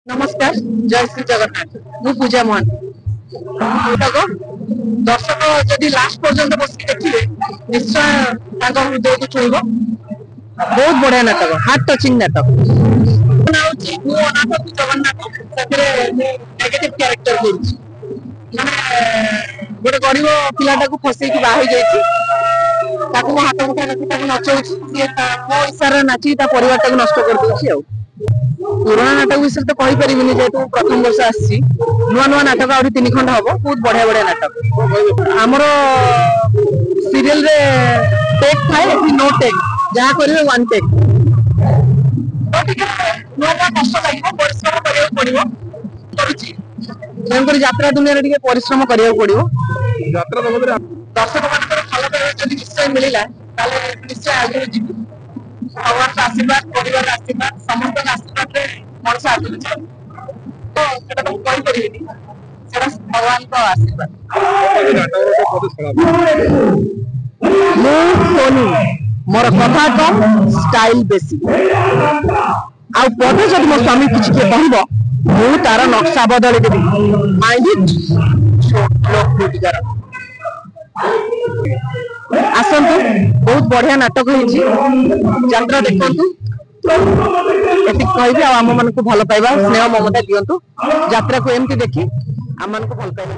नमस्कार जय श्री जगन्नाथ मु पूजा मोहन दर्शक जदि लास्ट पर्यंत बस देखिए निश्चय हृदय को छुईब बहुत बढ़िया नाटक हार्ट टचिंग नाटक जगन्नाथ नेगेटिव क्यारेक्टर गोटे गरीब पिलाटा को फसैकी बाहर जाती मो हाथ मुठा रखी नचौची मो इशारा नाची परिवार नष्ट कर दूसरी पुराना नाटक विषय तो कही पारि जेहेतु प्रथम वर्ष आसी नुआ नुआ नाटक आ 3 खंड हम बहुत बढ़िया बढ़िया नाटक आमर सीरियल रे टेक थाए नो टेक जहाँ करेंगे वन टेक नुआ नुआ कष्ट लगे परिश्रम करा पड़ो तेणुक यात्रा दुनिया परिश्रम करा पड़ो दर्शक मान भल पाइबा निश्चय मिलला निश्चय आगे जीव भगवान आशीर्वाद परिवार आशीर्वाद समस्त आशीर्वाद मनुष्य आगे तो भगवान को आशीर्वाद मोर कथा कम स्टाइल बेसी आ पदे जब मो स्वामी किसी किए कह मु तार नक्शा बदल देवी माइंड आसतु बहुत बढ़िया नाटक यात्रा देखु कहि आम मन को भल पाइबा स्नेह ममता दिंतु यात्रा को एमती देखी आम मन को भल पाइबा।